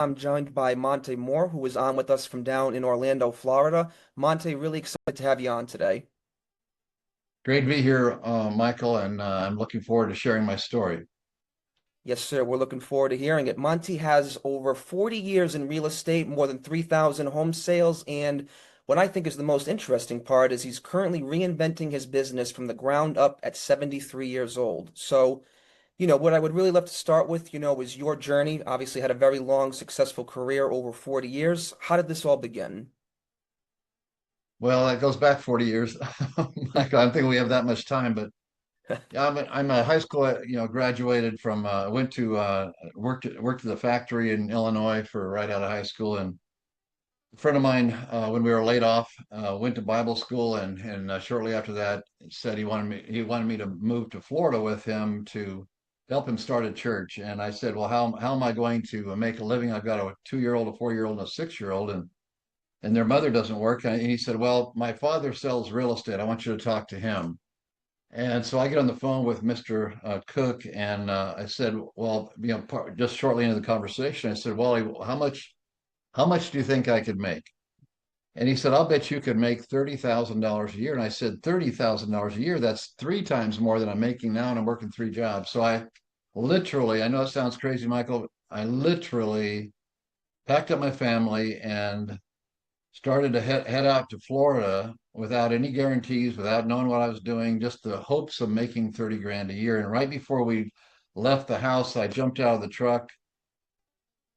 I'm joined by Monte Mohr, who is on with us from down in Orlando, Florida. Monte, really excited to have you on today. Great to be here, Michael, and I'm looking forward to sharing my story. Yes, sir. We're looking forward to hearing it. Monte has over 40 years in real estate, more than 3,000 home sales, and what I think is the most interesting part is he's currently reinventing his business from the ground up at 73 years old. So, what I would really love to start with, is your journey. Obviously, had a very long, successful career, over 40 years. How did this all begin? Well, that goes back 40 years. Michael, I don't think we have that much time, but yeah, I'm a high school, graduated from, went to, worked at the factory in Illinois for right out of high school. And a friend of mine, when we were laid off, went to Bible school and shortly after that said he wanted me to move to Florida with him to help him start a church. And I said, well, how am I going to make a living? I've got a 2-year-old, a 4-year-old, and a 6-year-old, and their mother doesn't work. And he said, well, my father sells real estate. I want you to talk to him. And so I get on the phone with Mr. Cook, and I said, well, just shortly into the conversation, I said, well, how much do you think I could make? And he said, I'll bet you could make $30,000 a year. And I said, $30,000 a year, that's 3 times more than I'm making now, and I'm working 3 jobs. So I know it sounds crazy, Michael. I literally packed up my family and started to head out to Florida without any guarantees, without knowing what I was doing, just the hopes of making 30 grand a year. And right before we left the house, I jumped out of the truck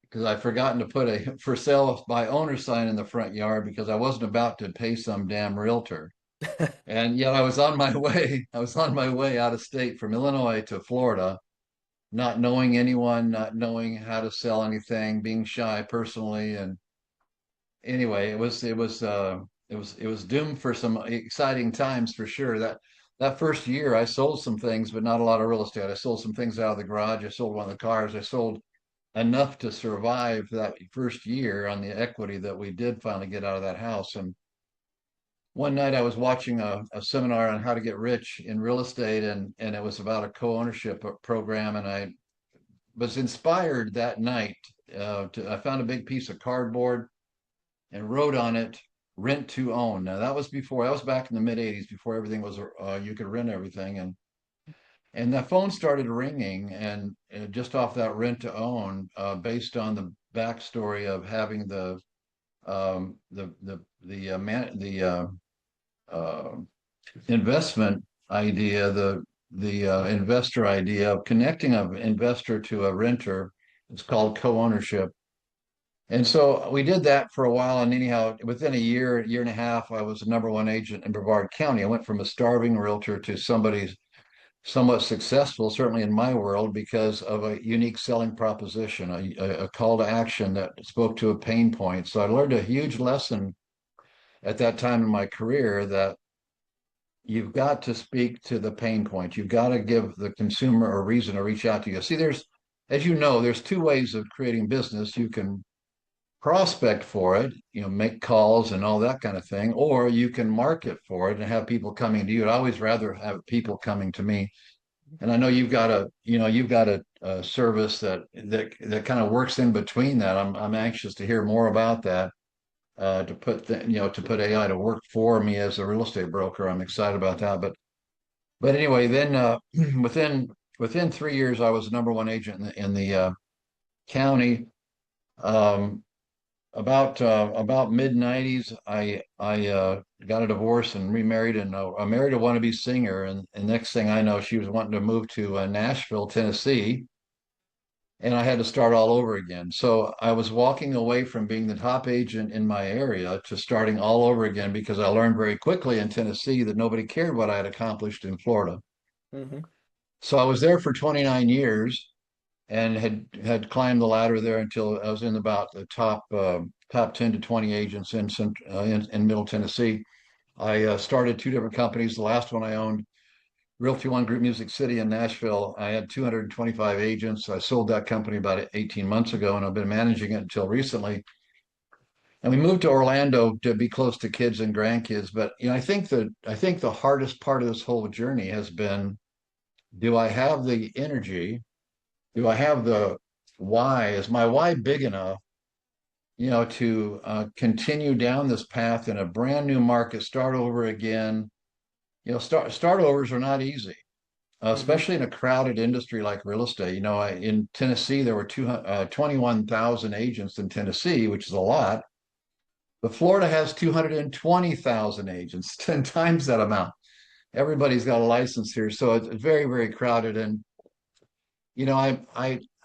because I'd forgotten to put a for sale by owner sign in the front yard because I wasn't about to pay some damn realtor. And yet I was on my way. I was on my way out of state from Illinois to Florida, not knowing anyone, not knowing how to sell anything, being shy personally. And anyway, it was doomed for some exciting times for sure. That first year, I sold some things, but not a lot of real estate. I sold some things out of the garage. I sold one of the cars. I sold enough to survive that first year on the equity that we did finally get out of that house. And one night I was watching a seminar on how to get rich in real estate, and it was about a co-ownership program. And I was inspired that night. I found a big piece of cardboard and wrote on it rent to own. Now that was back in the mid 80s before everything was you could rent everything. And the phone started ringing, and just off that rent to own, based on the backstory of having the investment idea, the investor idea of connecting an investor to a renter. It's called co-ownership. And so we did that for a while. And anyhow, within a year and a half, I was the number one agent in Brevard County. I went from a starving realtor to somebody somewhat successful, certainly in my world, because of a unique selling proposition, a call to action that spoke to a pain point. So I learned a huge lesson at that time in my career that you've got to speak to the pain point. You've got to give the consumer a reason to reach out to you. See, as you know, there's two ways of creating business. You can prospect for it, make calls and all that kind of thing, or you can market for it and have people coming to you. I'd always rather have people coming to me. And I know you've got a service that kind of works in between that. I'm anxious to hear more about that. To put AI to work for me as a real estate broker. I'm excited about that. But anyway, then within 3 years, I was the number one agent in the county. Um, about mid '90s, I got a divorce and remarried, and I married a wannabe singer. And next thing I know, she was wanting to move to Nashville, Tennessee, and I had to start all over again. So I was walking away from being the top agent in my area to starting all over again because I learned very quickly in Tennessee that nobody cared what I had accomplished in Florida. Hmm. So I was there for 29 years and had climbed the ladder there until I was in about the top 10 to 20 agents in Middle Tennessee. I started two different companies. The last one I owned, Realty One Group Music City in Nashville. I had 225 agents. I sold that company about 18 months ago, and I've been managing it until recently. And we moved to Orlando to be close to kids and grandkids. But I think the hardest part of this whole journey has been: do I have the energy? Do I have the why? Is my why big enough to continue down this path in a brand new market, start over again. Start overs are not easy, Hmm. especially in a crowded industry like real estate. In Tennessee, there were 21,000 agents in Tennessee, which is a lot. But Florida has 220,000 agents, 10 times that amount. Everybody's got a license here. So it's very, very crowded. And,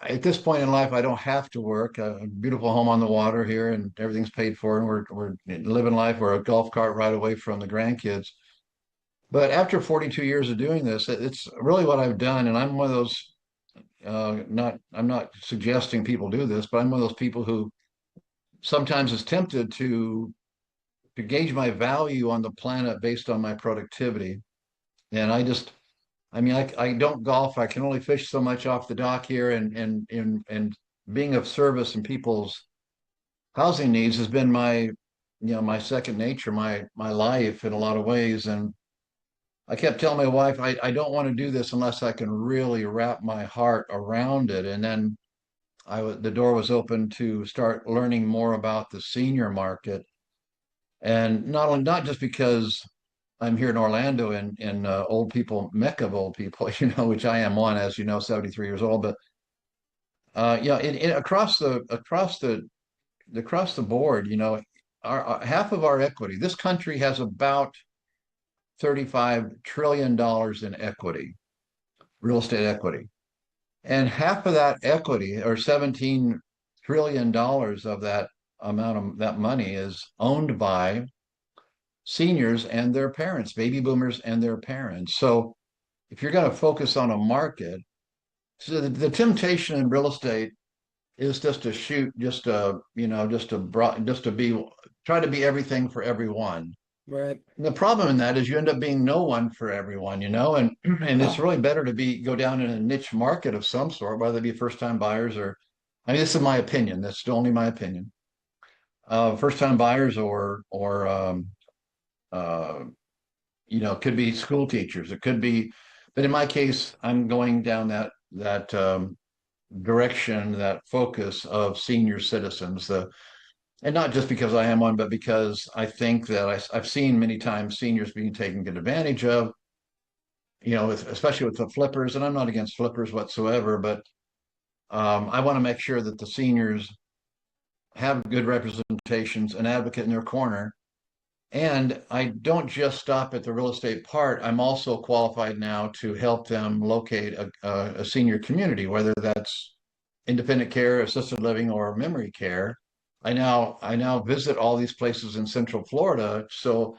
at this point in life, I don't have to work. A beautiful home on the water here, and everything's paid for, and we're living life. We're a golf cart right away from the grandkids. But after 42 years of doing this, it's really what I've done. And I'm one of those, I'm not suggesting people do this, but I'm one of those people who sometimes is tempted to gauge my value on the planet based on my productivity. And I don't golf. I can only fish so much off the dock here, and being of service in people's housing needs has been my second nature, my life in a lot of ways. And I kept telling my wife, I don't want to do this unless I can really wrap my heart around it. And then the door was open to start learning more about the senior market, and not just because I'm here in Orlando in old people mecca of old people, which I am one, as you know, 73 years old, but across the board, our half of our equity. This country has about $35 trillion in equity, real estate equity. And half of that equity, or $17 trillion of that amount of that money, is owned by seniors and their parents, baby boomers and their parents. So if you're going to focus on a market, so the temptation in real estate is just to shoot, just to be, try to be everything for everyone. Right. And the problem in that is you end up being no one for everyone, and and it's really better to go down in a niche market of some sort, whether it be first time buyers or, I mean, this is my opinion. That's only my opinion. First time buyers uh, could be school teachers. It could be, but in my case, I'm going down that direction, that focus of senior citizens. And not just because I am one, but because I think that I've seen many times seniors being taken advantage of. Especially with the flippers, and I'm not against flippers whatsoever, but I want to make sure that the seniors have good representations, an advocate in their corner. And I don't just stop at the real estate part. I'm also qualified now to help them locate a senior community, whether that's independent care, assisted living, or memory care. I now visit all these places in Central Florida. So,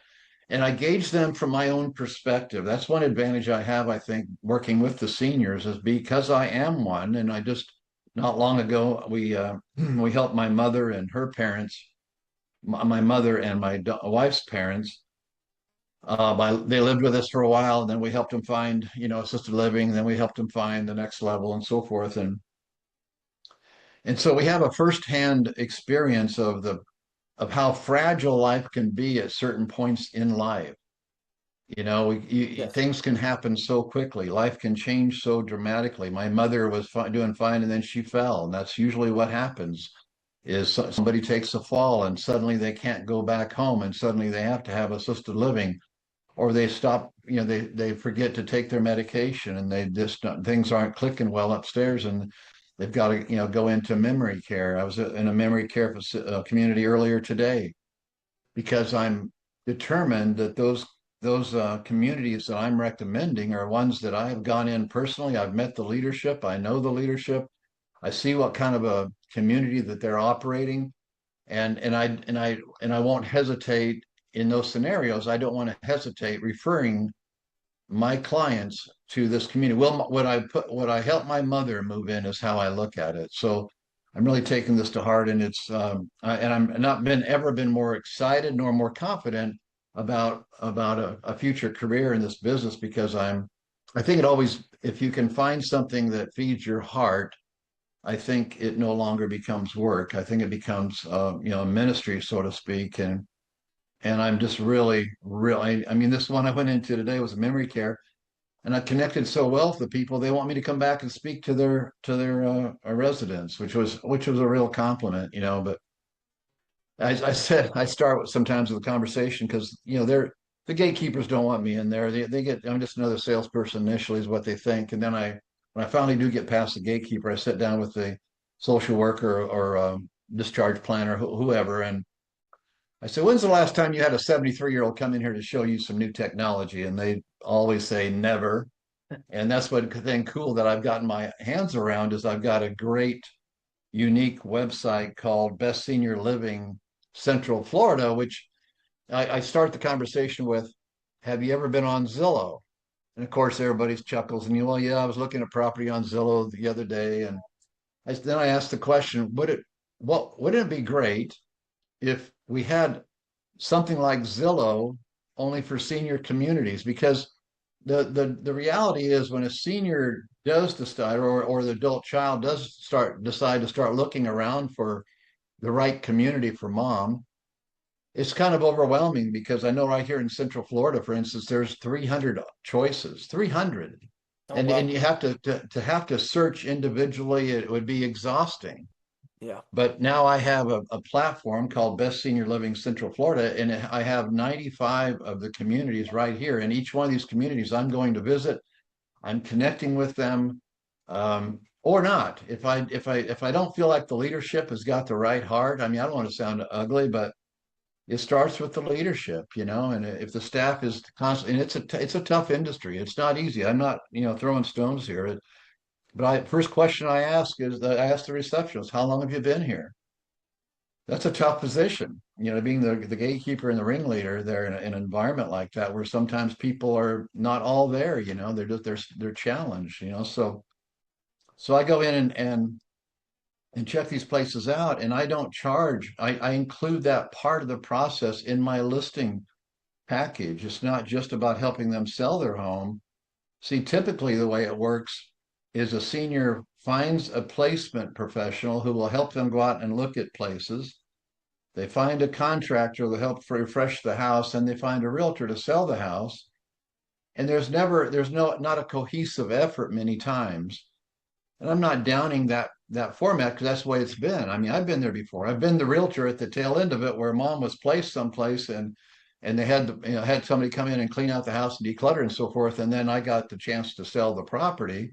and I gauge them from my own perspective. That's one advantage I have, I think, working with the seniors, is because I am one. And I just not long ago we helped my mother and her parents, my mother and my wife's parents. They lived with us for a while, and then we helped them find, assisted living. And then we helped them find the next level, and so forth. And so we have a firsthand experience of how fragile life can be at certain points in life. Yes. Things can happen so quickly. Life can change so dramatically. My mother was doing fine, and then she fell, and that's usually what happens. Is somebody takes a fall, and suddenly they can't go back home, and suddenly they have to have assisted living, or they stop. They forget to take their medication, and they just things aren't clicking well upstairs, and they've got to go into memory care. I was in a memory care community earlier today, because I'm determined that those communities that I'm recommending are ones that I have gone in personally. I've met the leadership. I know the leadership. I see what kind of a community that they're operating, and I won't hesitate in those scenarios. I don't want to hesitate referring my clients to this community. Well, what I help my mother move in is how I look at it. So I'm really taking this to heart, and I'm not been ever been more excited nor more confident about a future career in this business, because I think it always, if you can find something that feeds your heart, I think it no longer becomes work. I think it becomes a ministry, so to speak. And I'm just really, I mean, this one I went into today was memory care, and I connected so well with the people. They want me to come back and speak to their residents, which was a real compliment. But I said I start with sometimes with a conversation because they're the gatekeepers don't want me in there. They get I'm just another salesperson initially is what they think, and then when I finally do get past the gatekeeper, I sit down with the social worker or discharge planner, whoever, and I said, "When's the last time you had a 73-year-old come in here to show you some new technology?" And they always say never. And that's what thing cool that I've gotten my hands around is I've got a great unique website called Best Senior Living Central Florida, which I start the conversation with, have you ever been on Zillow? And of course, everybody's chuckles and well, yeah, I was looking at property on Zillow the other day. And then I asked the question, wouldn't it be great if we had something like Zillow only for senior communities? Because the reality is when a senior does decide or the adult child does decide to start looking around for the right community for mom, it's kind of overwhelming because I know right here in Central Florida, for instance, there's 300 choices, 300. Oh And wow. you have to have to search individually, it would be exhausting. Yeah. But now I have a platform called Best Senior Living Central Florida, and I have 95 of the communities right here. And each one of these communities I'm going to visit, I'm connecting with them, or not. If I don't feel like the leadership has got the right heart, I mean, I don't want to sound ugly, but it starts with the leadership, and if the staff is constant, and it's a tough industry. It's not easy. I'm not, throwing stones here. But first question I ask is that I ask the receptionist, how long have you been here? That's a tough position, being the gatekeeper and the ringleader there in an environment like that, where sometimes people are not all there, they're just they're challenged, so I go in and check these places out, and I don't charge. I include that part of the process in my listing package. It's not just about helping them sell their home. See, typically the way it works is a senior finds a placement professional who will help them go out and look at places. They find a contractor who will help refresh the house, and they find a realtor to sell the house. And there's not a cohesive effort many times. And I'm not downing that format because that's the way it's been. I mean, I've been there before. I've been the realtor at the tail end of it where mom was placed someplace and they had somebody come in and clean out the house and declutter and so forth. And then I got the chance to sell the property.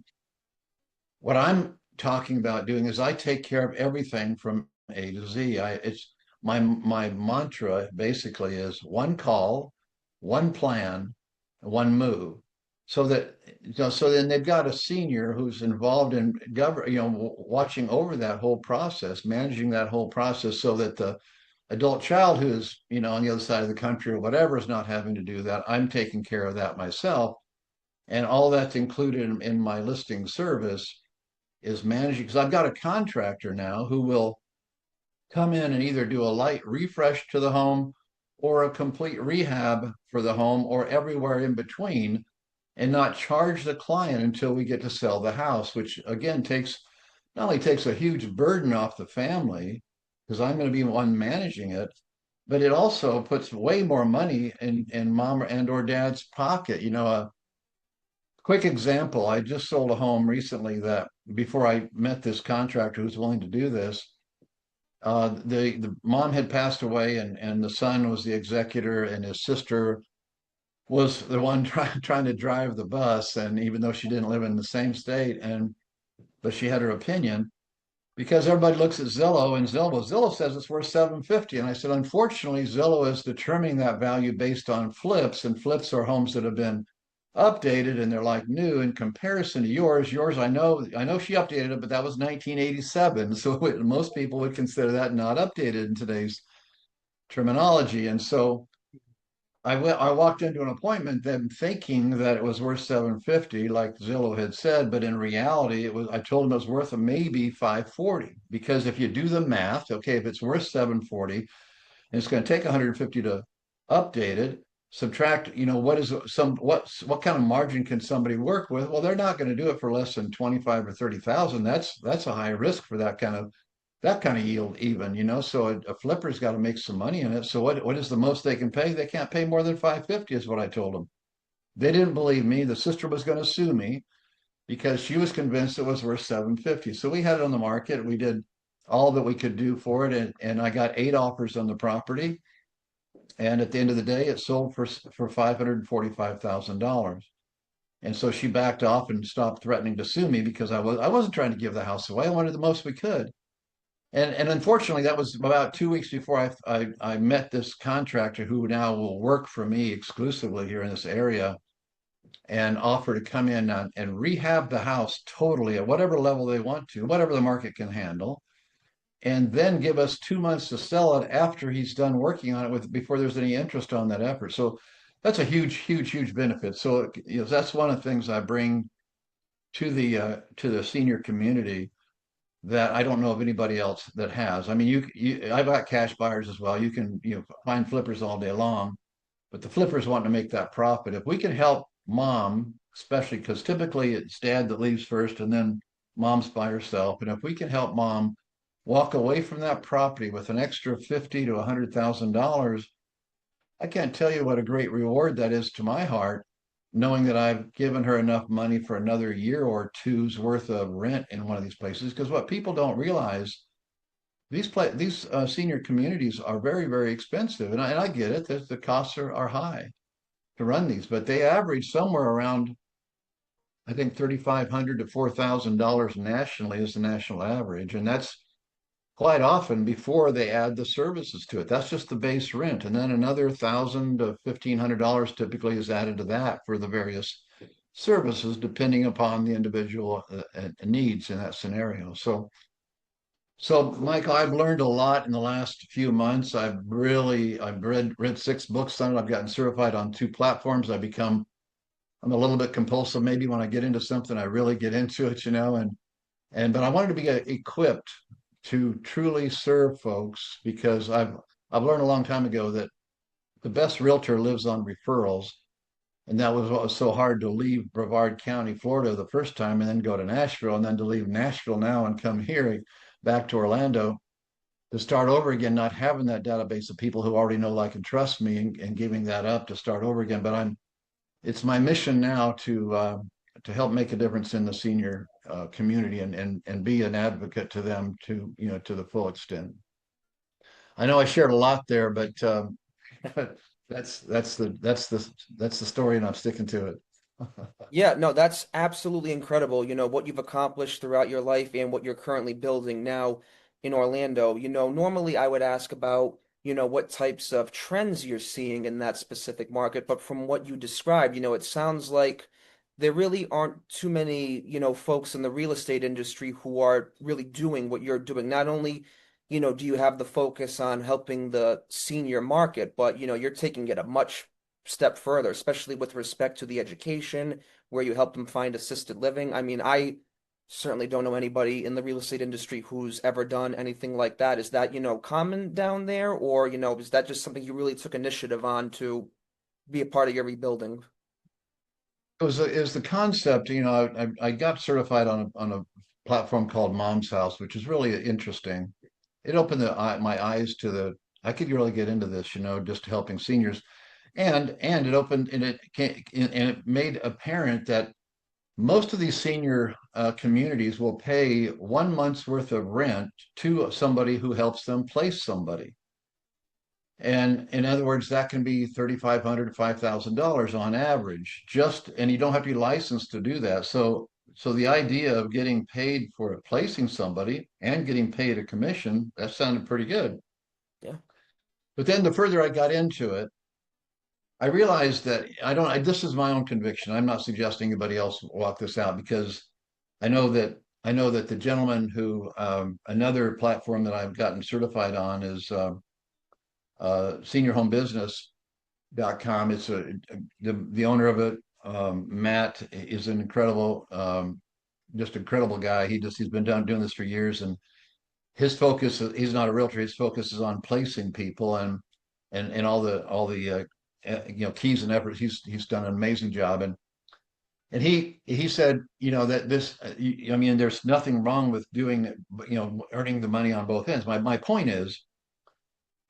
What I'm talking about doing is I take care of everything from A to Z. It's my mantra basically is one call, one plan, one move. So that so then they've got a senior who's involved in watching over that whole process, managing that whole process, so that the adult child who's on the other side of the country or whatever is not having to do that. I'm taking care of that myself, and all that's included in my listing service is managing because I've got a contractor now who will come in and either do a light refresh to the home or a complete rehab for the home or everywhere in between and not charge the client until we get to sell the house, which again takes not only takes a huge burden off the family because I'm going to be one managing it, but it also puts way more money in mom and or dad's pocket. A quick example, I just sold a home recently that before I met this contractor who's willing to do this, the mom had passed away and the son was the executor and his sister was the one trying to drive the bus. And even though she didn't live in the same state, but she had her opinion because everybody looks at Zillow and Zillow says it's worth 750. And I said, unfortunately, Zillow is determining that value based on flips, and flips are homes that have been updated and they're like new in comparison to yours. Yours, I know she updated it, but that was 1987. So most people would consider that not updated in today's terminology. And so I walked into an appointment then thinking that it was worth 750, like Zillow had said, but in reality, I told him it was worth a maybe 540. Because if you do the math, okay, if it's worth 740 and it's going to take 150 to update it, subtract, what kind of margin can somebody work with? Well, they're not going to do it for less than 25 or 30,000. That's a high risk for that kind of yield even, so a flipper's got to make some money in it. So what is the most they can pay? They can't pay more than 550 is what I told them. They didn't believe me. The sister was going to sue me because she was convinced it was worth 750. So we had it on the market. We did all that we could do for it. And I got 8 offers on the property. And at the end of the day, it sold for $545,000. And so she backed off and stopped threatening to sue me because I wasn't trying to give the house away. I wanted the most we could. And unfortunately, that was about 2 weeks before I met this contractor who now will work for me exclusively here in this area and offer to come in and rehab the house totally at whatever level they want to, whatever the market can handle, and then give us 2 months to sell it after he's done working on it with before there's any interest on that effort. So that's a huge benefit. So that's one of the things I bring to the senior community that I don't know of anybody else that has. I mean, I've got cash buyers as well. You can find flippers all day long, but the flippers want to make that profit. If we can help mom, especially because typically it's dad that leaves first and then mom's by herself, and if we can help mom walk away from that property with an extra 50 to $100,000, I can't tell you what a great reward that is to my heart, knowing that I've given her enough money for another year or two's worth of rent in one of these places. Because what people don't realize, these senior communities are very expensive, and I get it that the costs are high to run these, but they average somewhere around, I think, $3,500 to $4,000 nationally is the national average, and that's quite often before they add the services to it. That's just the base rent. And then another $1,000 to $1,500 typically is added to that for the various services, depending upon the individual needs in that scenario. So Michael, I've learned a lot in the last few months. I've read 6 books on it. I've gotten certified on 2 platforms. I'm a little bit compulsive. Maybe when I get into something, I really get into it, but I wanted to be equipped to truly serve folks because I've learned a long time ago that the best realtor lives on referrals, and that was what was so hard to leave Brevard County, Florida, the first time, and then go to Nashville, and then to leave Nashville now and come here back to Orlando to start over again, not having that database of people who already know, like, and trust me, and giving that up to start over again. But it's my mission now to help make a difference in the senior community and be an advocate to them to the full extent. I know I shared a lot there, but that's the story, and I'm sticking to it. Yeah, no, that's absolutely incredible. What you've accomplished throughout your life and what you're currently building now in Orlando. Normally I would ask about, what types of trends you're seeing in that specific market, but from what you described, it sounds like there really aren't too many, folks in the real estate industry who are really doing what you're doing. Not only, do you have the focus on helping the senior market, but, you're taking it a much step further, especially with respect to the education where you help them find assisted living. I mean, I certainly don't know anybody in the real estate industry who's ever done anything like that. Is that, common down there, or, is that just something you really took initiative on to be a part of your rebuilding? It was the concept. I got certified on a platform called Mom's House, which is really interesting. It opened my eyes to the. I could really get into this, just helping seniors, and it opened and it made apparent that most of these senior communities will pay 1 month's worth of rent to somebody who helps them place somebody. And in other words, that can be $3,500 to $5,000 on average. And you don't have to be licensed to do that. So the idea of getting paid for placing somebody and getting paid a commission, that sounded pretty good. Yeah. But then the further I got into it, I realized that this is my own conviction. I'm not suggesting anybody else walk this out because I know that the gentleman who another platform that I've gotten certified on is seniorhomebusiness.com. It's the owner of it, Matt, is an incredible, just incredible guy. He's been doing this for years, and his focus, he's not a realtor. His focus is on placing people and all the keys and efforts. He's done an amazing job, and he said, that I mean, there's nothing wrong with doing, earning the money on both ends. My point is,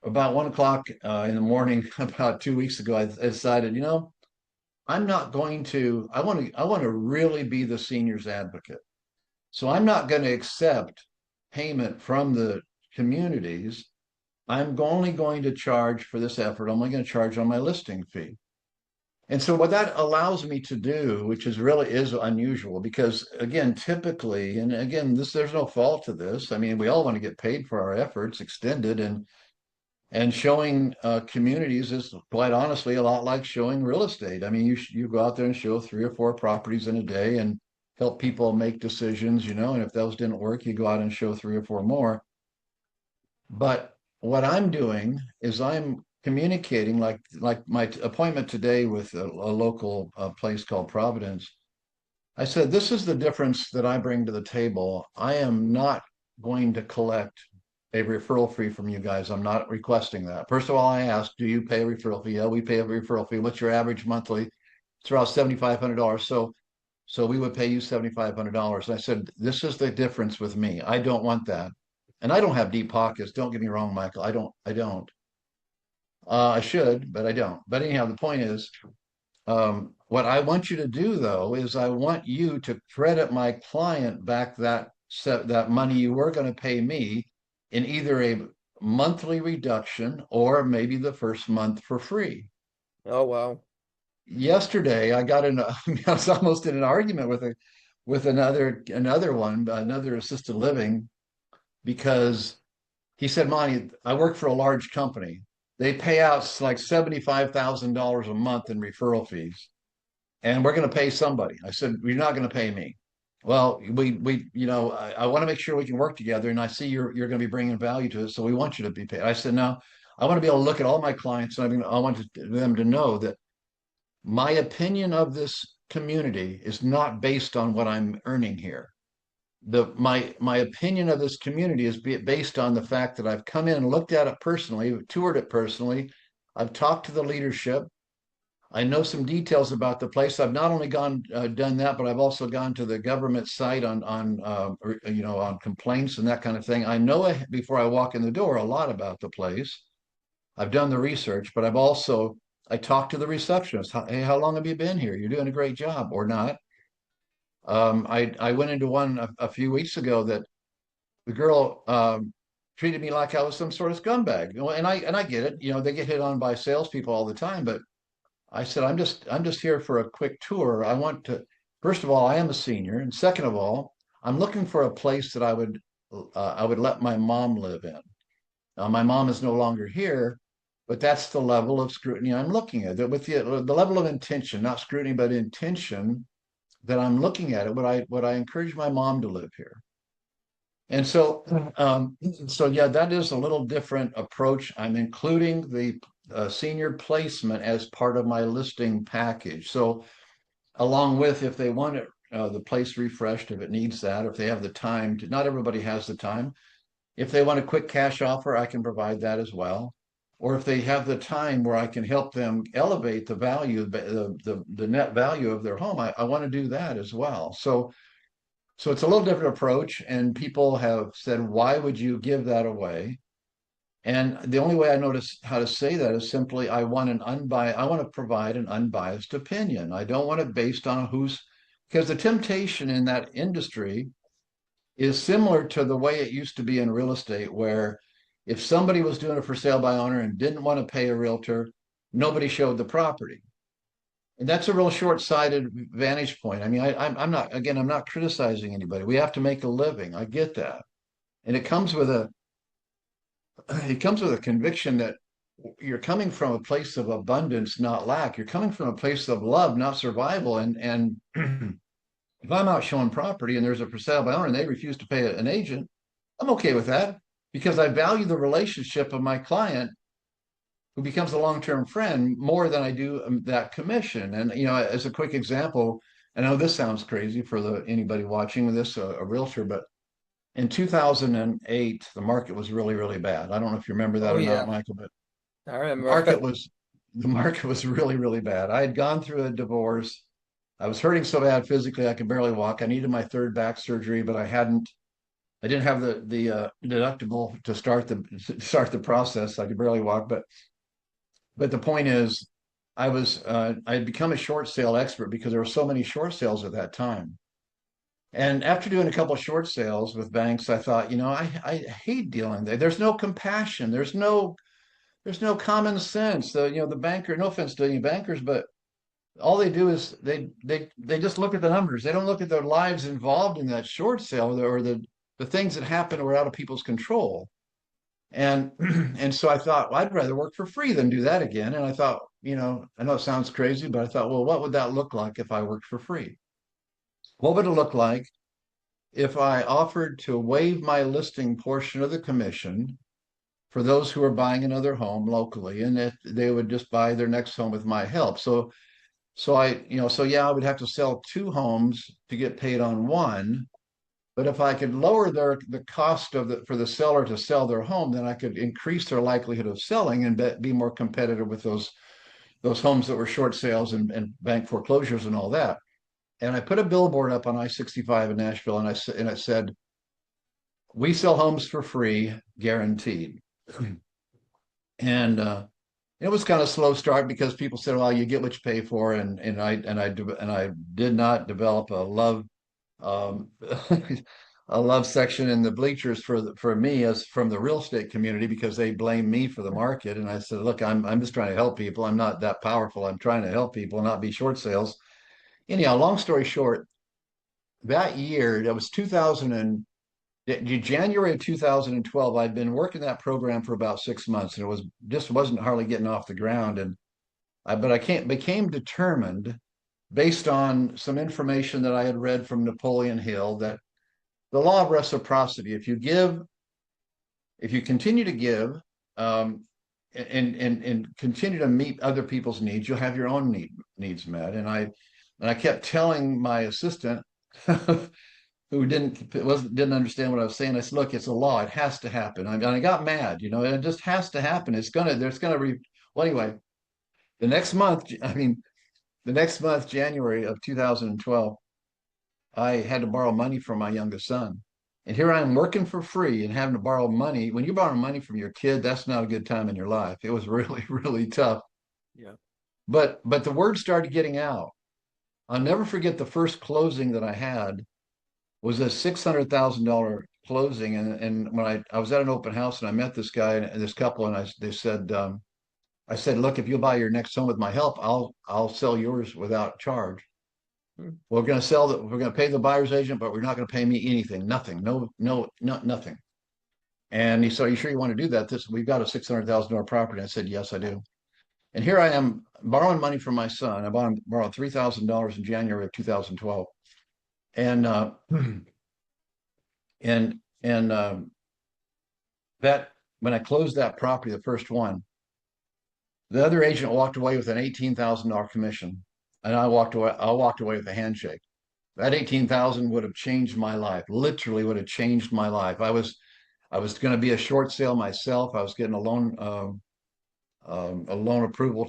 about 1 o'clock in the morning, about 2 weeks ago, I decided, I'm not going to. I want to really be the seniors advocate. So I'm not going to accept payment from the communities, I'm only going to charge for this effort. I'm only going to charge on my listing fee. And so what that allows me to do, which is really is unusual, because again, typically, and again, this there's no fault to this. I mean, we all want to get paid for our efforts extended, and showing communities is quite honestly a lot like showing real estate. I mean, you go out there and show 3 or 4 properties in a day and help people make decisions, and if those didn't work, you go out and show 3 or 4 more. But what I'm doing is I'm communicating like my appointment today with a local place called Providence. I said, this is the difference that I bring to the table. I am not going to collect a referral fee from you guys. I'm not requesting that. First of all, I asked, do you pay a referral fee? Yeah, we pay a referral fee. What's your average monthly? It's around $7,500. So we would pay you $7,500. And I said, this is the difference with me. I don't want that. And I don't have deep pockets. Don't get me wrong, Michael. I don't. I should, but I don't. But anyhow, the point is, what I want you to do though is I want you to credit my client back that money you were going to pay me in either a monthly reduction or maybe the first month for free. Oh, wow. Yesterday, I got in a, I was almost in an argument with another assisted living because he said, Monty, I work for a large company. They pay out like $75,000 a month in referral fees, and we're going to pay somebody. I said, you're not going to pay me. Well, I want to make sure we can work together, and I see you're going to be bringing value to it, so we want you to be paid. I said, no, I want to be able to look at all my clients, and I want them to know that my opinion of this community is not based on what I'm earning here. My opinion of this community is based on the fact that I've come in and looked at it personally, toured it personally. I've talked to the leadership. I know some details about the place. I've not only done that, but I've also gone to the government site on complaints and that kind of thing. I know before I walk in the door a lot about the place. I've done the research, but I talked to the receptionist. Hey, how long have you been here? You're doing a great job, or not. I went into one a few weeks ago that the girl treated me like I was some sort of scumbag. And I get it. They get hit on by salespeople all the time, but I said, I'm just here for a quick tour. I want to, first of all, I am a senior, and second of all, I'm looking for a place that I would let my mom live in. Now, my mom is no longer here, but that's the level of scrutiny I'm looking at. With the level of intention, not scrutiny, but intention that I'm looking at it. Would I encourage my mom to live here? And so yeah, that is a little different approach. I'm including the senior placement as part of my listing package. So along with if they want it, the place refreshed, if it needs that, or if they have the time to, not everybody has the time. If they want a quick cash offer, I can provide that as well. Or if they have the time where I can help them elevate the value, the net value of their home, I want to do that as well. So it's a little different approach, and people have said, why would you give that away? And the only way I notice how to say that is simply I want to provide an unbiased opinion. I don't want it based on because the temptation in that industry is similar to the way it used to be in real estate, where if somebody was doing a for sale by owner and didn't want to pay a realtor, nobody showed the property. And that's a real short-sighted vantage point. I mean, I'm not criticizing anybody. We have to make a living. I get that. And it comes with a conviction that you're coming from a place of abundance, not lack. You're coming from a place of love, not survival. And if I'm out showing property and there's a for sale by owner and they refuse to pay an agent, I'm okay with that because I value the relationship of my client who becomes a long-term friend more than I do that commission. And as a quick example, I know this sounds crazy for anybody watching this, a realtor, but in 2008, the market was really, really bad. I don't know if you remember that Oh, or not, yeah. Michael, but I the remember. market was the market was really, really bad. I had gone through a divorce. I was hurting so bad physically I could barely walk. I needed my third back surgery, but I didn't have the deductible to start the process. I could barely walk, but the point is, I had become a short sale expert because there were so many short sales at that time. And after doing a couple of short sales with banks, I thought, I hate dealing there. There's no compassion. There's no common sense. The banker, no offense to any bankers, but all they do is they just look at the numbers. They don't look at their lives involved in that short sale, or the things that happen were out of people's control. And and so I thought, well, I'd rather work for free than do that again. And I thought, I know it sounds crazy, but I thought, well, what would that look like if I worked for free? What would it look like if I offered to waive my listing portion of the commission for those who are buying another home locally, and that they would just buy their next home with my help? So yeah, I would have to sell two homes to get paid on one. But if I could lower the cost for the seller to sell their home, then I could increase their likelihood of selling and be more competitive with those homes that were short sales and bank foreclosures and all that. And I put a billboard up on I-65 in Nashville, and it said, "We sell homes for free, guaranteed." And it was kind of slow start because people said, "Well, you get what you pay for," and I did not develop um, a love section in the bleachers for me as from the real estate community, because they blame me for the market. And I said, "Look, I'm just trying to help people. I'm not that powerful. I'm trying to help people, not be short sales." Anyhow, long story short, that year, that was 2000 and January of 2012, I'd been working that program for about 6 months, and it was just wasn't hardly getting off the ground. But I can't became determined, based on some information that I had read from Napoleon Hill, that the law of reciprocity, if you continue to give, um, and continue to meet other people's needs, you'll have your own needs met. And I kept telling my assistant, who didn't understand what I was saying. I said, "Look, it's a law. It has to happen." And I got mad, it just has to happen. There's gonna be well, anyway. The next month, January of 2012, I had to borrow money from my youngest son. And here I am working for free and having to borrow money. When you borrow money from your kid, that's not a good time in your life. It was really, really tough. Yeah. But the word started getting out. I'll never forget the first closing that I had was a $600,000 closing. And when I was at an open house and I met this guy and this couple, and they said, I said, "Look, if you'll buy your next home with my help, I'll sell yours without charge. Hmm. We're going to pay the buyer's agent, but we're not going to pay me anything, nothing, no, no, nothing." And he said, "Are you sure you want to do that? We've got a $600,000 property." I said, "Yes, I do." And here I am borrowing money from my son. Borrowed $3,000 in January of 2012. And and that when I closed that property, the first one, the other agent walked away with an $18,000 commission, and I walked away. I walked away with a handshake. That 18,000 would have changed my life. Literally would have changed my life. I was going to be a short sale myself. I was getting a loan approval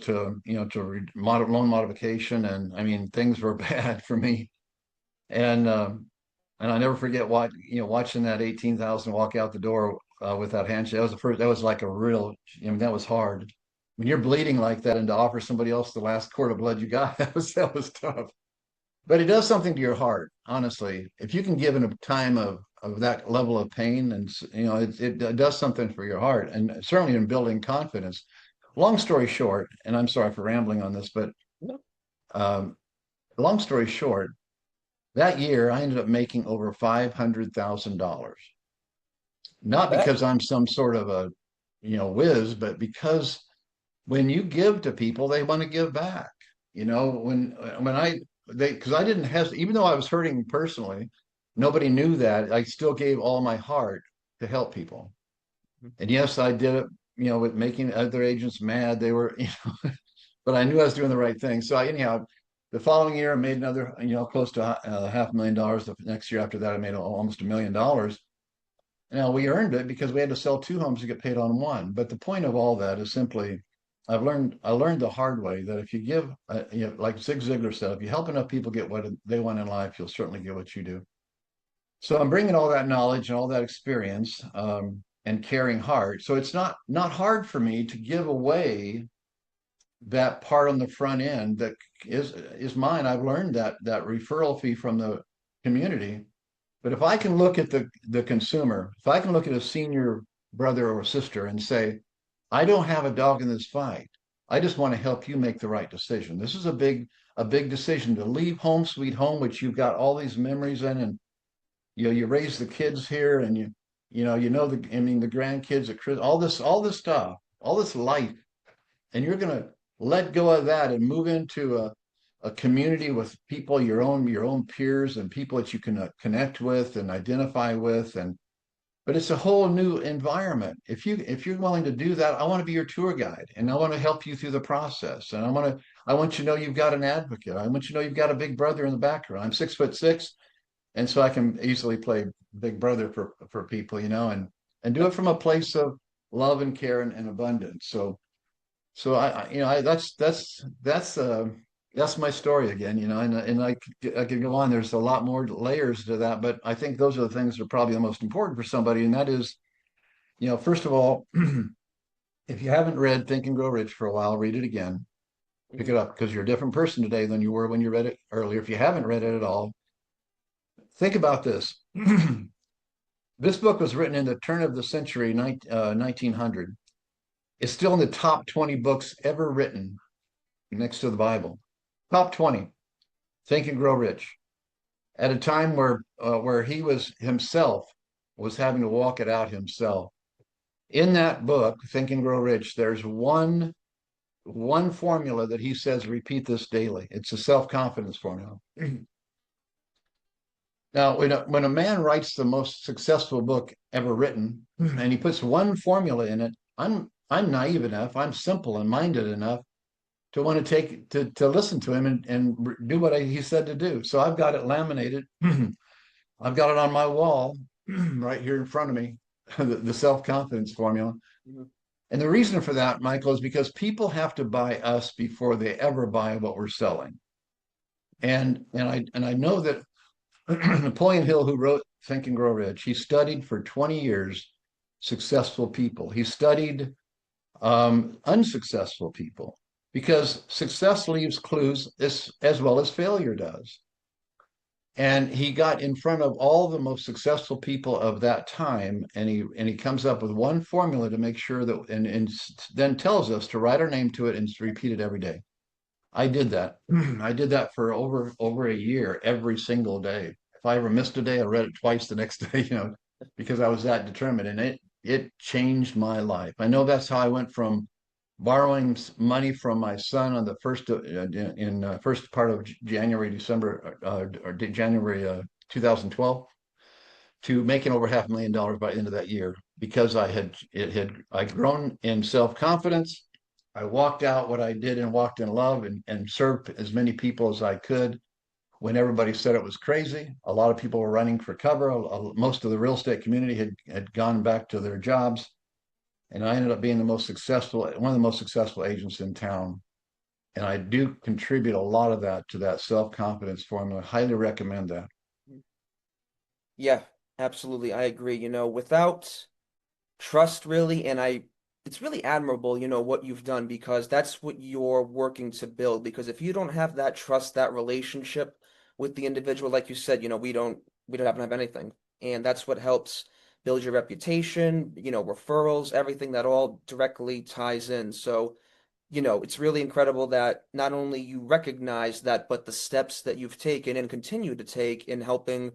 loan modification, and I mean things were bad for me. And and I never forget watching that 18,000 walk out the door with that handshake. That was the first. That was like a real. I mean, that was hard. When you're bleeding like that, and to offer somebody else the last quart of blood you got, that was tough. But it does something to your heart, honestly. If you can give in a time of that level of pain, and it does something for your heart, and certainly in building confidence. Long story short, and I'm sorry for rambling on this, but No, um, long story short, that year I ended up making over $500,000. not Not bad. because I'm some sort of a whiz, but because when you give to people, they want to give back. When because I didn't hesitate, even though I was hurting personally, nobody knew that. I still gave all my heart to help people. And yes, I did it, with making other agents mad. They were, but I knew I was doing the right thing. So anyhow, the following year I made another, close to $500,000. The next year after that, I made almost $1 million. Now we earned it because we had to sell two homes to get paid on one. But the point of all that is simply, I learned the hard way that if you give, like Zig Ziglar said, if you help enough people get what they want in life, you'll certainly get what you do. So I'm bringing all that knowledge and all that experience, and caring heart. So it's not hard for me to give away that part on the front end that is mine. I've learned that referral fee from the community. But if I can look at the consumer, if I can look at a senior brother or sister and say, I don't have a dog in this fight. I just want to help you make the right decision. This is a big decision to leave home sweet home, which you've got all these memories in, and you raise the kids here, and the I mean the grandkids at Chris, all this stuff, all this life, and you're gonna let go of that and move into a community with people your own peers and people that you can connect with and identify with, and but it's a whole new environment. If you're willing to do that, I want to be your tour guide and I want to help you through the process. And I want you to know you've got an advocate. I want you to know you've got a big brother in the background. I'm 6'6", and so I can easily play big brother for people, and do it from a place of love and care and abundance. So that's my story again, and I could go on. There's a lot more layers to that, but I think those are the things that are probably the most important for somebody, and that is, first of all, if you haven't read Think and Grow Rich for a while, read it again, pick Mhm. it up because you're a different person today than you were when you read it earlier. If you haven't read it at all, think about this. This book was written in the turn of the century, 1900. It's still in the top 20 books ever written next to the Bible. Top 20. Think and Grow Rich. At a time where he was himself was having to walk it out himself. In that book, Think and Grow Rich, there's one formula that he says repeat this daily. It's a self-confidence formula. Now, when a man writes the most successful book ever written, and he puts one formula in it, I'm naive enough, I'm simple and minded enough to want to to listen to him and do what he said to do. So I've got it laminated. I've got it on my wall right here in front of me, the self-confidence formula. Mhm. And the reason for that, Michael, is because people have to buy us before they ever buy what we're selling. And I know that Napoleon Hill, who wrote Think and Grow Rich, he studied for 20 years successful people. He studied unsuccessful people because success leaves clues as well as failure does. And he got in front of all the most successful people of that time, and he comes up with one formula to make sure that, and then tells us to write our name to it and repeat it every day. I did that. I did that for over a year, every single day. If I ever missed a day, I read it twice the next day, because I was that determined, and it changed my life. I know that's how I went from borrowing money from my son on the first in first part of December or January 2012 to making over $500,000 by the end of that year because I'd grown in self confidence. I walked out what I did and walked in love and served as many people as I could when everybody said it was crazy. A lot of people were running for cover. Most of the real estate community had gone back to their jobs. And I ended up being one of the most successful agents in town. And I do contribute a lot of that to that self confidence formula. Highly recommend that. Yeah, absolutely. I agree. Without trust really, and it's really admirable, what you've done because that's what you're working to build. Because if you don't have that trust, that relationship with the individual, like you said, we don't happen to have anything. And that's what helps build your reputation, referrals, everything that all directly ties in. So, it's really incredible that not only you recognize that, but the steps that you've taken and continue to take in helping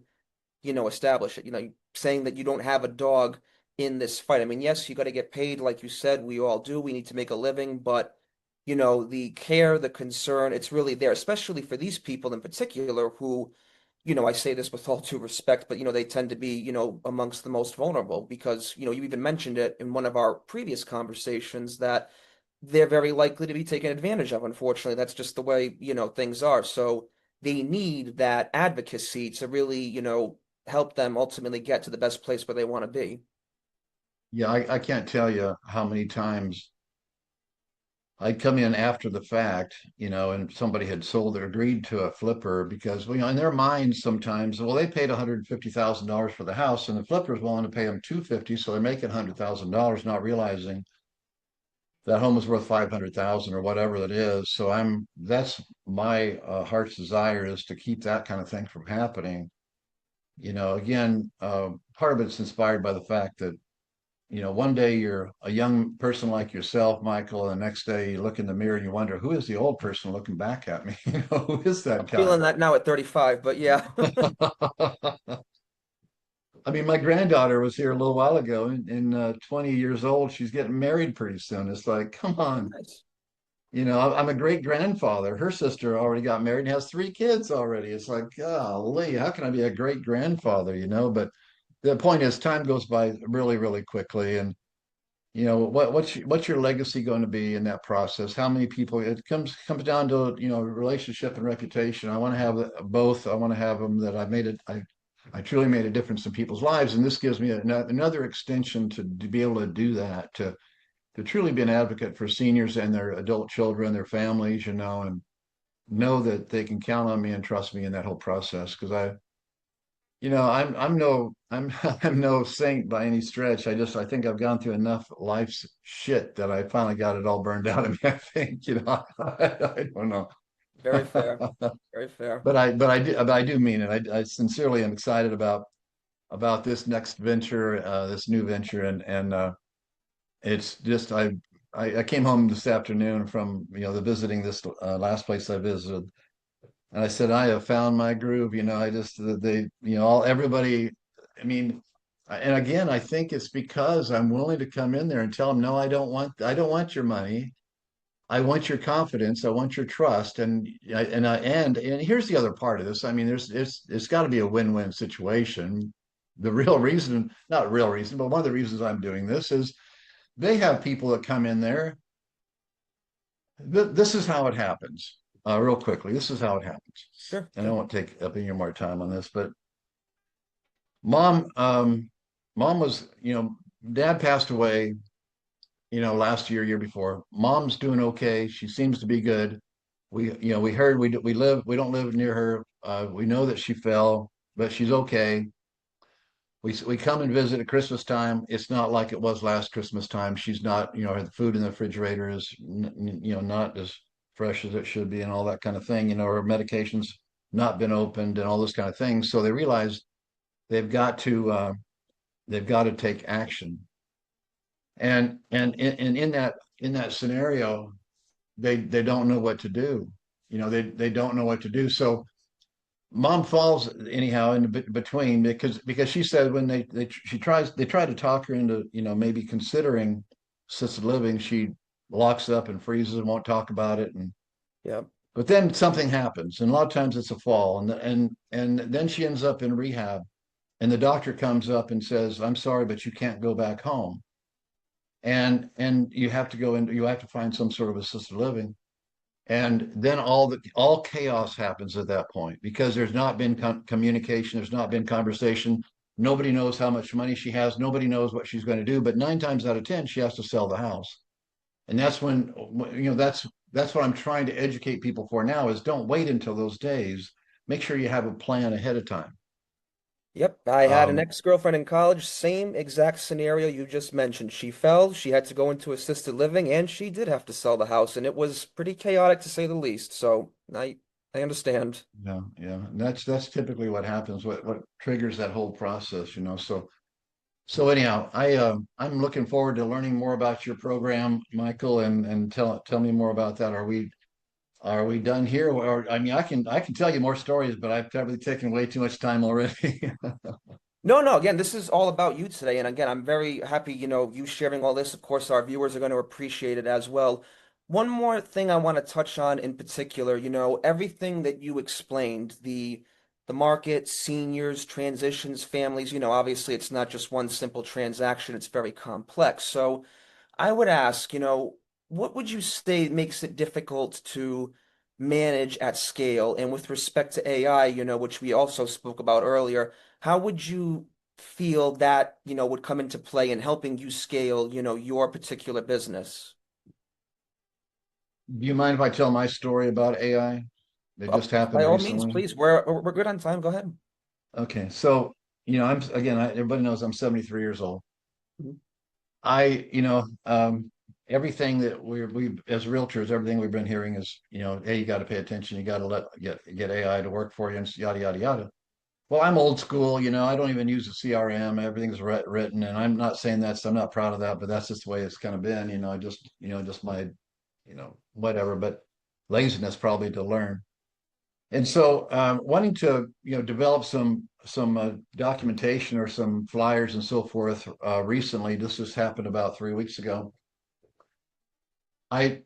establish it. Saying that you don't have a dog in this fight. I mean, yes, you got to get paid, like you said, we all do. We need to make a living, but the care, the concern, it's really there, especially for these people in particular who, I say this with all due respect, but they tend to be, amongst the most vulnerable because, you even mentioned it in one of our previous conversations that they're very likely to be taken advantage of. Unfortunately, that's just the way, things are. So they need that advocacy to really, help them ultimately get to the best place where they want to be. Yeah, I can't tell you how many times I'd come in after the fact, and somebody had sold or agreed to a flipper because, in their minds sometimes, well, they paid $150,000 for the house, and the flipper's willing to pay them 250, so they're making $100,000, not realizing that home is worth 500,000 or whatever that is. So that's my heart's desire is to keep that kind of thing from happening. again, part of it's inspired by the fact that, one day you're a young person like yourself, Michael, and the next day you look in the mirror and you wonder, who is the old person looking back at me? Who is that I'm guy? feeling that now at 35, but yeah. I mean, my granddaughter was here a little while ago and 20 years old. She's getting married pretty soon. It's like, come Oh, on. nice. I'm a great grandfather. Her sister already got married and has three kids already. It's like, golly, how can I be a great grandfather? But the point is, time goes by really, really quickly. And, what's your legacy going to be in that process? How many people? It comes down to, relationship and reputation. I want to have both. I want to have them that I truly made a difference in people's lives. And this gives me another extension to be able to do that, to truly be an advocate for seniors and their adult children, their families, and know that they can count on me and trust me in that whole process. Because I'm no saint by any stretch. I think I've gone through enough life's shit that I finally got it all burned out of me. I think, I don't know. Very fair. Very fair. But I do mean it. I sincerely am excited about this next venture, this new venture, and it's just I came home this afternoon from the visiting this last place I visited, and I said I have found my groove. I just they all everybody. I mean, and again, I think it's because I'm willing to come in there and tell them, no, I don't want your money. I want your confidence. I want your trust. And here's the other part of this. I mean, it's got to be a win-win situation. The real reason, not real reason, but one of the reasons I'm doing this is they have people that come in there. This is how it happens. Real quickly, this is how it happens. Sure, And I sure. won't take up any more time on this, but mom, mom was, dad passed away, last year before. Mom's doing okay. She seems to be good. We heard we don't live near her. We know that she fell, but she's okay. We come and visit at Christmas time. It's not like it was last Christmas time. She's not, her food in the refrigerator is, not as fresh as it should be and all that kind of thing. Her medications not been opened and all those kind of things. So they realize they've got to, they've got to take action. And in that scenario, they don't know what to do. They don't know what to do. So mom falls anyhow in between because she said when they try to talk her into maybe considering assisted living. She locks up and freezes and won't talk about it. And Yeah. but then something happens, and a lot of times it's a fall, and then she ends up in rehab, and the doctor comes up and says, I'm sorry, but you can't go back home, and you have to go into you have to find some sort of assisted living. And then all chaos happens at that point because there's not been communication, there's not been conversation. Nobody knows how much money she has, nobody knows what she's going to do, but 9 times out of 10 she has to sell the house. And that's when that's what I'm trying to educate people for now is don't wait until those days. Make sure you have a plan ahead of time. Yep. I had an um, ex-girlfriend in college, same exact scenario you just mentioned. She fell, she had to go into assisted living, and she did have to sell the house, and it was pretty chaotic to say the least. So I understand. yeah, yeah, and that's typically what happens, what triggers that whole process. So anyhow, I'm looking forward to learning more about your program, Michael, and tell me more about that. Are we done here? Or I mean, I can tell you more stories, but I've probably taken way too much time already. No, no, again, this is all about you today. And again, I'm very happy, you sharing all this. Of course, our viewers are going to appreciate it as well. One more thing I want to touch on in particular, everything that you explained, the market, seniors, transitions, families, obviously it's not just one simple transaction, it's very complex. So I would ask, what would you say makes it difficult to manage at scale? And with respect to AI, which we also spoke about earlier, how would you feel that, would come into play in helping you scale, your particular business? Do you mind if I tell my story about AI that just By happened all means, recently? please. We're good on time. Go ahead. Okay, so everybody knows I'm 73 years old. Mhm. Everything that we as realtors, everything we've been hearing is, hey, you got to pay attention, you got to get AI to work for you, and yada yada yada. Well, I'm old school, I don't even use a CRM. Everything's written, and I'm not saying I'm not proud of that, but that's just the way it's kind of been, just my, whatever, but laziness probably to learn. And so, wanting to, develop some documentation or some flyers and so forth. Recently, this just happened about 3 weeks ago. I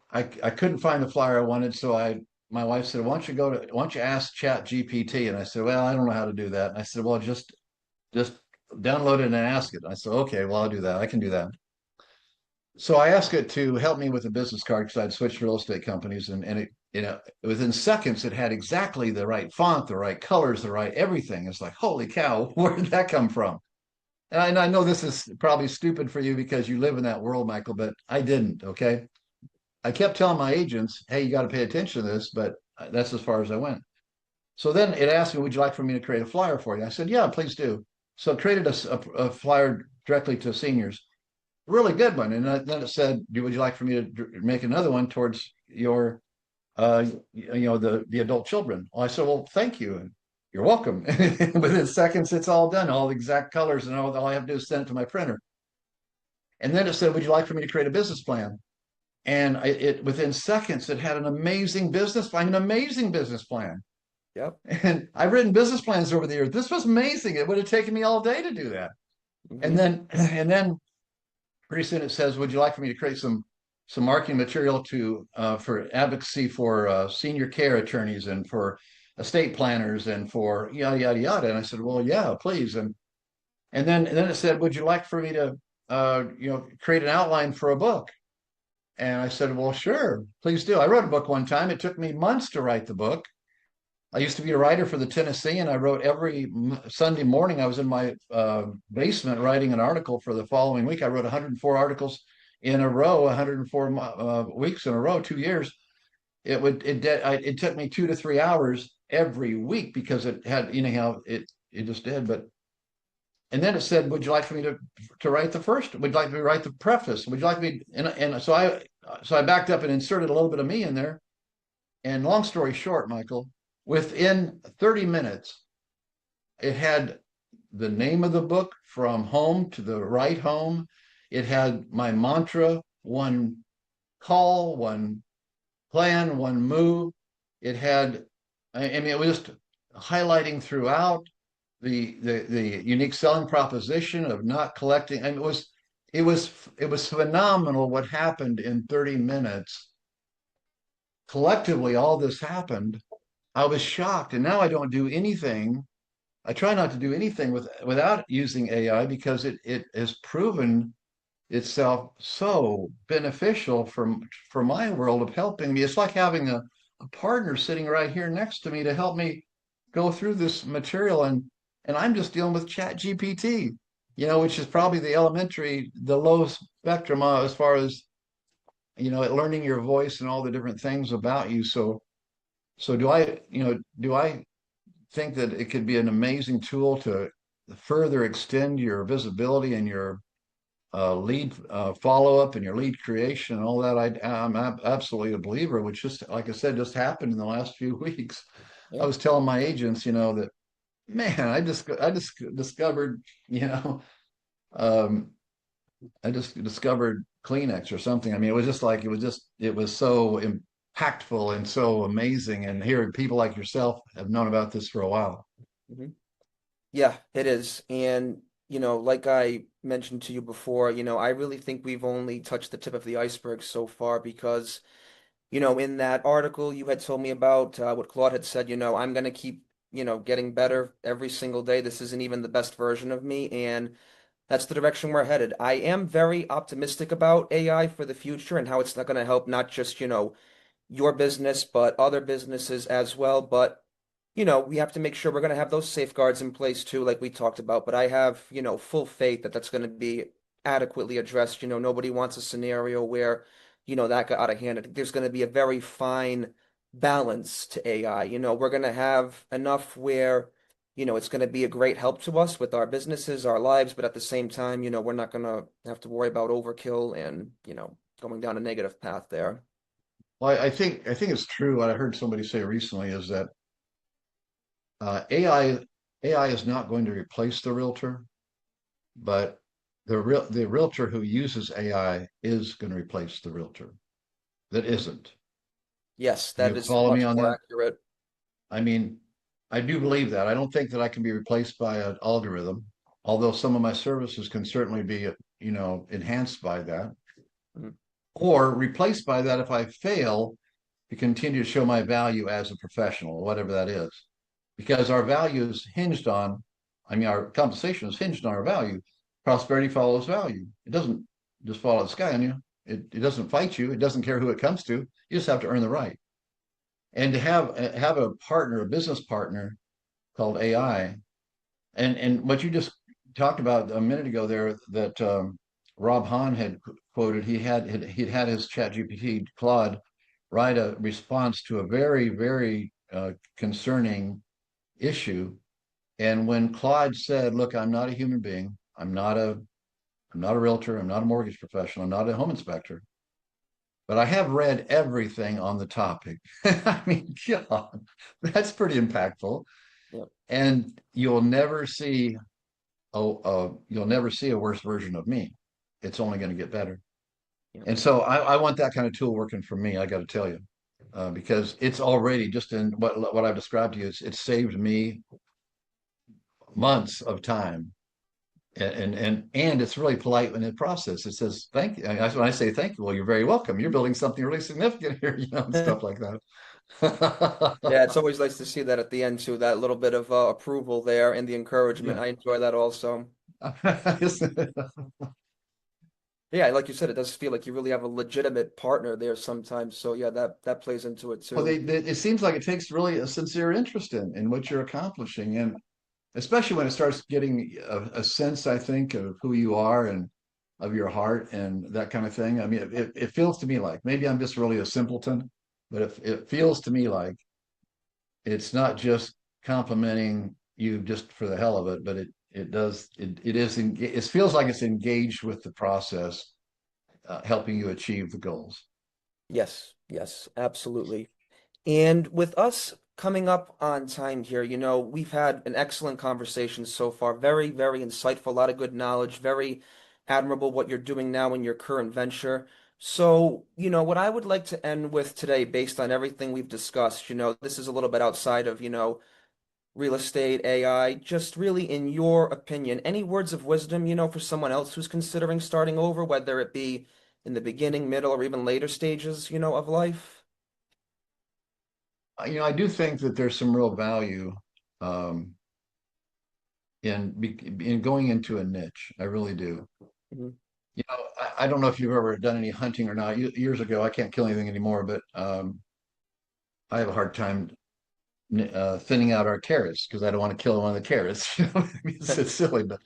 couldn't find the flyer I wanted, so my wife said, why don't you ask Chat GPT? And I said, well, I don't know how to do that. And I said, well, just download it and ask it. I said, okay, well, I'll do that. I can do that. So I asked it to help me with a business card because I'd switched real estate companies, and it, within seconds it had exactly the right font, the right colors, the right everything. It's like, holy cow, where did that come from? And I know this is probably stupid for you because you live in that world, Michael, but I didn't. Okay. I kept telling my agents, hey, you got to pay attention to this, but that's as far as I went. So then it asked me, would you like for me to create a flyer for you? I said, yeah, please do. So I created a flyer directly to seniors, really good one. And then it said, would you like for me to make another one towards your, the adult children? Well, I said, well, thank you. And you're welcome. Within seconds, it's all done, all the exact colors, and all I have to do is send it to my printer. And then it said, would you like for me to create a business plan? And it within seconds, it had an amazing business plan, an amazing business plan. Yep. And I've written business plans over the years. This was amazing. It would have taken me all day to do that. And Hmm. then pretty soon it says, would you like for me to create some marketing material to for advocacy for senior care attorneys and for estate planners and for yada yada yada? And I said, well, yeah, please. And then it said, would you like for me to create an outline for a book? And I said, well, sure, please do. I wrote a book one time. It took me months to write the book. I used to be a writer for the Tennessee, and I wrote every Sunday morning. I was in my basement writing an article for the following week. I wrote 104 articles in a row, 104 weeks in a row, 2 years. It took me 2 to 3 hours every week because it had, how it just did. But and then it said, would you like for me to write the first? Would you like me to write the preface? Would you like me? And so I backed up and inserted a little bit of me in there. And long story short, Michael, within 30 minutes, it had the name of the book, From Home to the Right Home. It had my mantra, one call, one plan, one move. It had, I mean, it was just highlighting throughout the unique selling proposition of not collecting. And it was phenomenal what happened in 30 minutes. Collectively, all this happened. I was shocked, and now I don't do anything. I try not to do anything without using AI because it has proven itself so beneficial for my world of helping me. It's like having a partner sitting right here next to me to help me go through this material, and I'm just dealing with Chat GPT, which is probably the low spectrum as far as learning your voice and all the different things about you. So do I think that it could be an amazing tool to further extend your visibility and your lead follow up and your lead creation and all that. I'm absolutely a believer, which just like I said, just happened in the last few weeks. I Yeah. was telling my agents, that man, I just discovered, um, I just discovered Kleenex or something. I mean, it was so impactful and so amazing. And here, people like yourself have known about this for a while. Hmm. Yeah, it is. And, like I mentioned to you before, I really think we've only touched the tip of the iceberg so far because, in that article you had told me about, what Claude had said, I'm going to keep, getting better every single day. This isn't even the best version of me. And that's the direction we're headed. I am very optimistic about AI for the future and how it's not going to help not just, your business, but other businesses as well. But, we have to make sure we're going to have those safeguards in place too, like we talked about. But I have, full faith that that's going to be adequately addressed. Nobody wants a scenario where, that got out of hand. I think there's going to be a very fine balance to AI. We're going to have enough where, it's going to be a great help to us with our businesses, our lives, but at the same time, we're not going to have to worry about overkill and, going down a negative path there. Well, I think it's true. What I heard somebody say recently is that AI. AI is not going to replace the realtor, but the realtor who uses AI is going to replace the realtor that Mhm. isn't. Yes, You that is follow me much on more that? accurate. I mean, I do believe that. I don't think that I can be replaced by an algorithm, although some of my services can certainly be, enhanced by that, Mhm. or replaced by that if I fail to continue to show my value as a professional, whatever that is. Because our value is hinged on, our compensation is hinged on our value. Prosperity follows value. It doesn't just fall out of the sky on you. It doesn't fight you. It doesn't care who it comes to. You just have to earn the right. And to have a partner, a business partner called AI, and what you just talked about a minute ago there that Rob Hahn had quoted, he'd had his Chat GPT Claude write a response to a very, very concerning issue. And when Claude said, "Look, I'm not a human being. I'm not a realtor. I'm not a mortgage professional. I'm not a home inspector, but I have read everything on the topic." I mean, God, that's pretty impactful. Yep. And you'll never see a worse version of me. It's only going to get better. Yep. And so I want that kind of tool working for me. I got to tell you, because it's already just in what I've described to you. It's saved me months of time, and it's really polite in the process. It says thank you. And when I say thank you, well, you're very welcome. You're building something really significant here, and stuff like that. Yeah, it's always nice to see that at the end too, that little bit of approval there and the encouragement. Yeah. I enjoy that also. Yeah, like you said, it does feel like you really have a legitimate partner there sometimes. So yeah, that plays into it Well, too. it seems like it takes really a sincere interest in what you're accomplishing, and especially when it starts getting a sense, I think, of who you are and of your heart and that kind of thing. I mean, it feels to me like maybe I'm just really a simpleton, but it feels to me like it's not just complimenting you just for the hell of it, but it feels like it's engaged with the process, helping you achieve the goals. Yes, yes, absolutely. And with us coming up on time here, we've had an excellent conversation so far. Very, very insightful, a lot of good knowledge, very admirable what you're doing now in your current venture. So, what I would like to end with today, based on everything we've discussed, this is a little bit outside of, real estate, AI, just really in your opinion, any words of wisdom, for someone else who's considering starting over, whether it be in the beginning, middle, or even later stages, of life? I do think that there's some real value um, in going into a niche. I really do. Mhm. I don't know if you've ever done any hunting or not. Years ago, I can't kill anything anymore, but I have a hard time thinning out our carrots because I don't want to kill one of the carrots. I mean, it's silly, but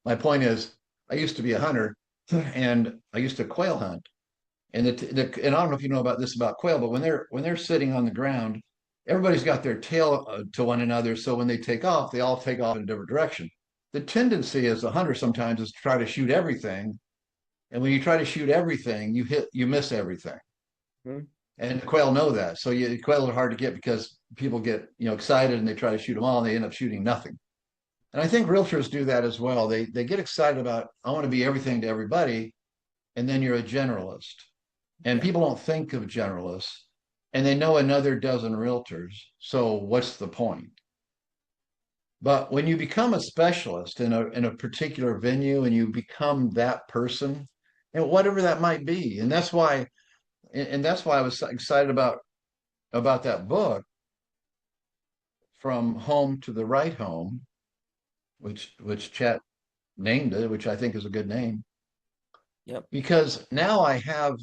my point is, I used to be a hunter, and I used to quail hunt. And I don't know if you know about this about quail, but when they're sitting on the ground, everybody's got their tail to one another. So when they take off, they all take off in a different direction. The tendency as a hunter sometimes is to try to shoot everything, and when you try to shoot everything, you miss everything. Mhm. And the quail know that. So quail are hard to get because people get excited and they try to shoot them all, and they end up shooting nothing. And I think realtors do that as well. They get excited about I want to be everything to everybody, and then you're a generalist. And Yeah. people don't think of generalists, and they know another dozen realtors. So what's the point? But when you become a specialist in a particular venue and you become that person, and whatever that might be, and that's why I was excited about that book, From Home to the Right Home, which Chat named it, which I think is a good name, Yep. because now I have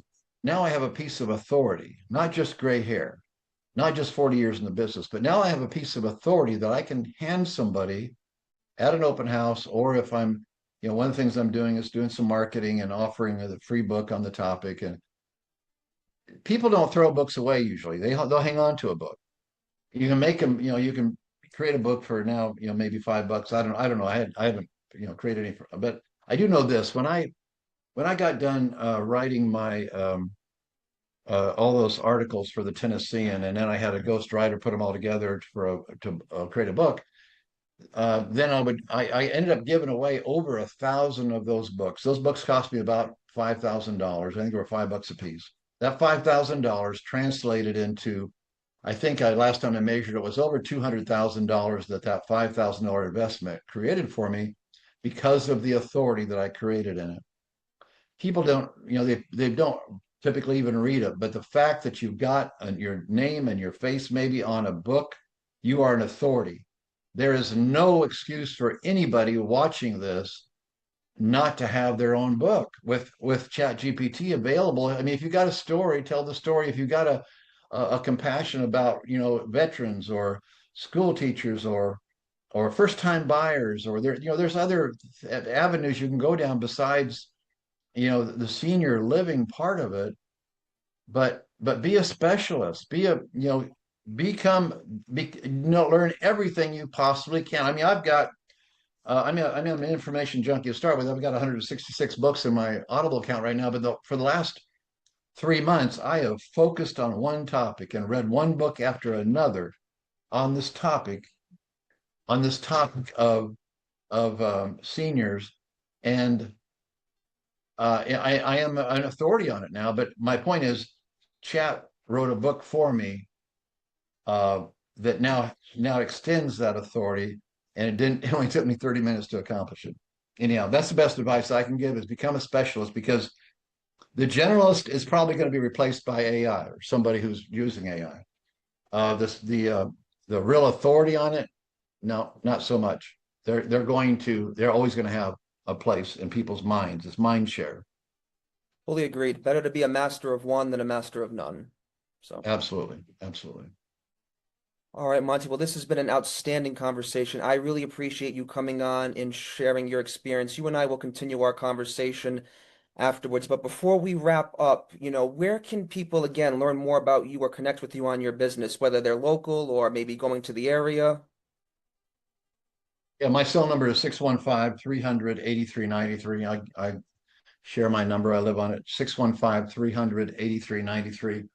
a piece of authority, not just gray hair, not just 40 years in the business, but now I have a piece of authority that I can hand somebody at an open house, or if one of the things I'm doing is doing some marketing and offering a free book on the topic. And people don't throw books away usually. They'll hang on to a book. You can make them, you can create a book for now, maybe $5. I don't know. I haven't, created any, but I do know this. When I got done writing my all those articles for the Tennessean, and then I had a ghostwriter put them all together to create a book. then I ended up giving away over 1,000 of those books. Those books cost me about $5,000. I think they were $5 a piece. That $5,000 translated into, I think I last time I measured it was over $200,000 that $5,000 investment created for me because of the authority that I created in it. People don't, they don't typically even read it, but the fact that you've got your name and your face maybe on a book, you are an authority. There is no excuse for anybody watching this not to have their own book with Chat GPT available. I mean, if you got a story, tell the story. If you got a compassion about veterans or school teachers or first time buyers, or there's other avenues you can go down besides the senior living part of it. But be a specialist, be a become be learn everything you possibly can. I mean, I've got I'm an information junkie to start with. I've got 166 books in my Audible account right now, but for the last 3 months I have focused on one topic and read one book after another on this topic of seniors. And I am an authority on it now. But my point is, Chat wrote a book for me uh, that now extends that authority, and it only took me 30 minutes to accomplish it. Anyhow, that's the best advice I can give: is become a specialist, because the generalist is probably going to be replaced by AI or somebody who's using AI. This the real authority on it, no, not so much. They're always going to have a place in people's minds. It's mind share. Fully agreed. Better to be a master of one than a master of none. So, Absolutely, absolutely. all right, Monty. Well, this has been an outstanding conversation. I really appreciate you coming on and sharing your experience. You and I will continue our conversation afterwards. But before we wrap up, where can people again learn more about you or connect with you on your business, whether they're local or maybe going to the area? Yeah, my cell number is 615-300-8393. I share my number. I live on it, 615-300-8393.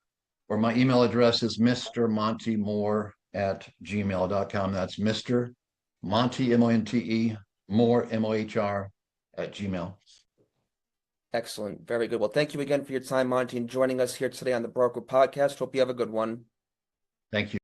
Or my email address is Mr. Monte Mohr at gmail.com. That's Mr. Monte, Monte, Mohr, Mohr at Gmail. Excellent. Very good. Well, thank you again for your time, Monty, and joining us here today on the Broker Podcast. Hope you have a good one. Thank you.